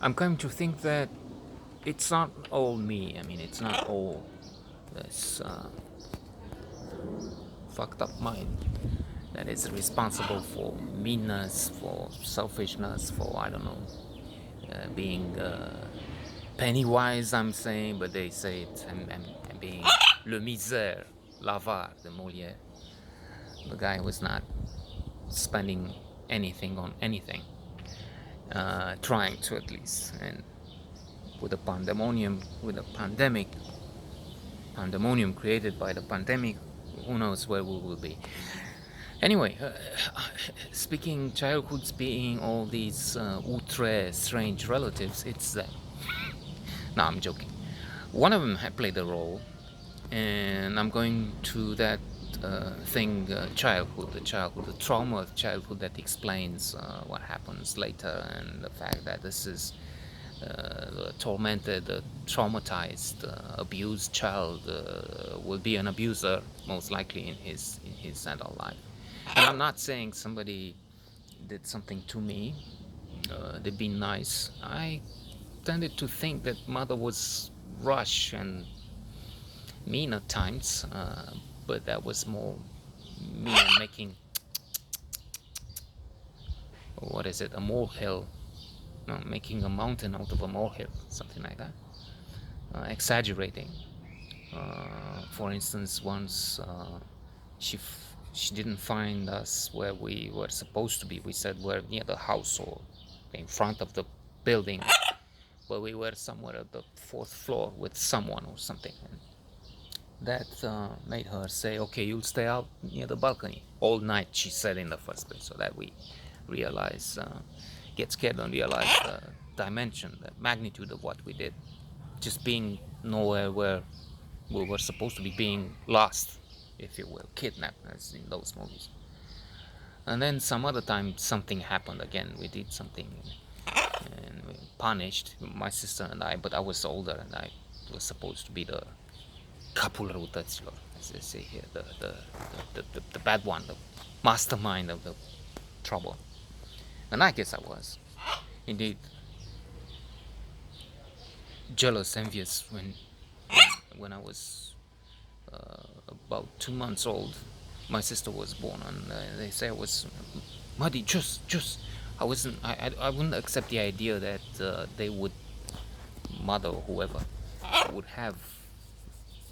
I'm coming to think that it's not all me. I mean, it's not all this fucked up mind that is responsible for meanness, for selfishness, for I don't know, being penny wise. I'm saying, but they say it. I'm being le misère, l'avare, de Molière. The guy was not spending anything on anything, trying to at least. And with the pandemonium created by the pandemic, who knows where we will be. Anyway, speaking childhoods being all these outre strange relatives, it's them. No, I'm joking. One of them had played a role, and I'm going to that thing, childhood, the trauma of childhood that explains what happens later, and the fact that this is the tormented, traumatized, abused child will be an abuser most likely in his adult life. And I'm not saying somebody did something to me. They've been nice. I tended to think that mother was rush and mean at times, but that was more me making, what is it, a molehill, no, making a mountain out of a molehill, something like that, exaggerating. For instance, once she didn't find us where we were supposed to be. We said we're near the house or in front of the building, but we were somewhere at the fourth floor with someone or something. And that made her say, okay, you'll stay out near the balcony all night, she said in the first place, so that we realize, get scared and realize the dimension, the magnitude of what we did. Just being nowhere where we were supposed to be, being lost, if you will, kidnapped, as in those movies. And then some other time something happened again. We did something and we punished, my sister and I, but I was older and I was supposed to be the capul răutăților, as they say here, the bad one, the mastermind of the trouble. And I guess I was indeed jealous, envious when I was about 2 months old. My sister was born, and they say I was muddy. Just I wasn't. I wouldn't accept the idea that they would, mother or whoever, would have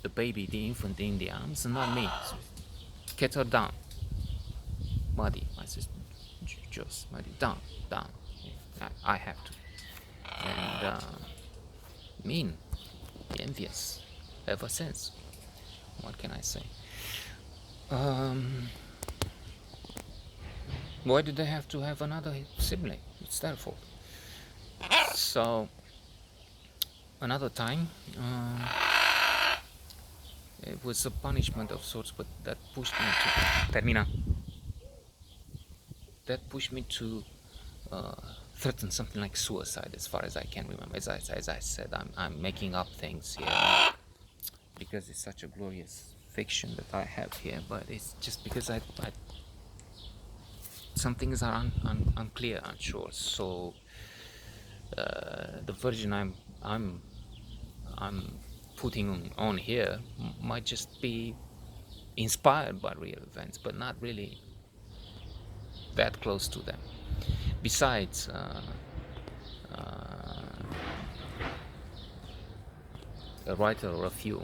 the baby, the infant in the arms, and not me. So, get her down, muddy. My sister, just muddy, down, down. I have to, and mean, envious, ever since. What can I say? Why did they have to have another sibling? It's their fault. So another time, it was a punishment of sorts, but that pushed me to termina. That pushed me to threaten something like suicide, as far as I can remember. As I said, I'm making up things here because it's such a glorious fiction that I have here, but it's just because I some things are unclear, unsure. So the version I'm putting on here might just be inspired by real events, but not really that close to them. Besides, a writer or a few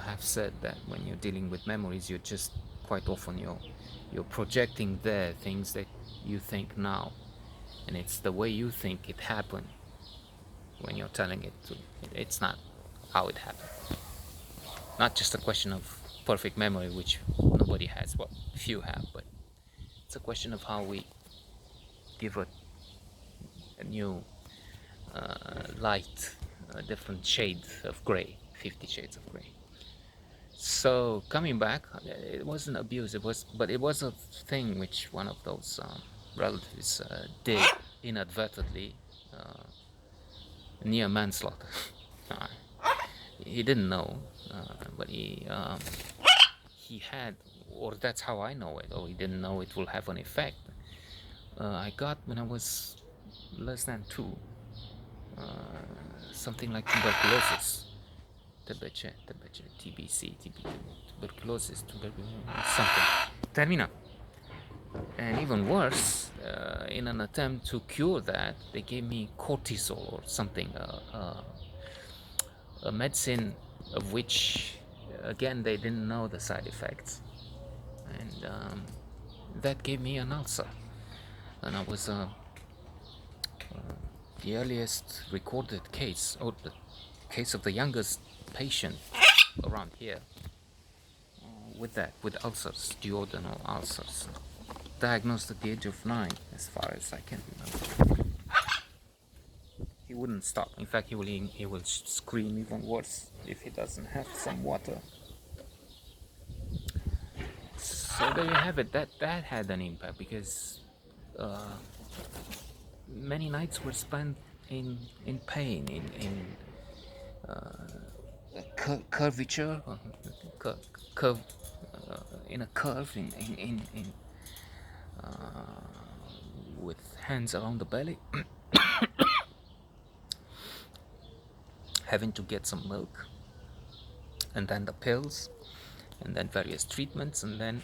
have said that when you're dealing with memories, you're just quite often you're projecting there things that you think now, and it's the way you think it happened when you're telling it to. It's not how it happened. Not just a question of perfect memory, which nobody has, well, few have, but it's a question of how we give a new light, a different shade of gray, 50 shades of gray. So coming back, it wasn't abuse. But it was a thing which one of those relatives did inadvertently, near manslaughter. He didn't know, but he had, or that's how I know it. Or he didn't know it will have an effect. I got when I was less than 2, something like tuberculosis, TBC, tuberculosis, something, terminal. And even worse, in an attempt to cure that, they gave me cortisol or something, a medicine of which, again, they didn't know the side effects. And that gave me an ulcer. And I was the earliest recorded case, or the case of the youngest patient around here with ulcers, duodenal ulcers, diagnosed at the age of 9, as far as I can remember. He wouldn't stop. In fact, he will scream even worse if he doesn't have some water. So there you have it. That had an impact, because many nights were spent in pain, in curvature, curve, in a curve, in with hands around the belly, having to get some milk, and then the pills, and then various treatments, and then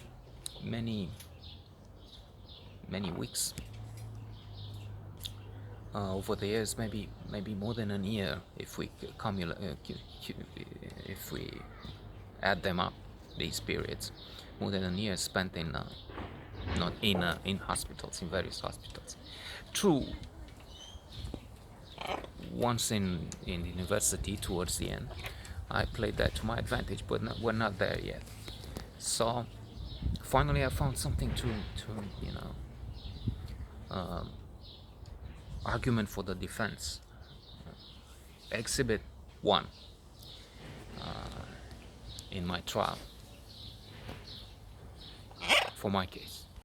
many weeks over the years, maybe more than a year if we if we add them up, these periods, more than a year spent in not in hospitals, in various hospitals. True, once in university towards the end, I played that to my advantage, but we're not there yet. So finally, I found something to argument for the defense. Exhibit 1 in my trial for my case.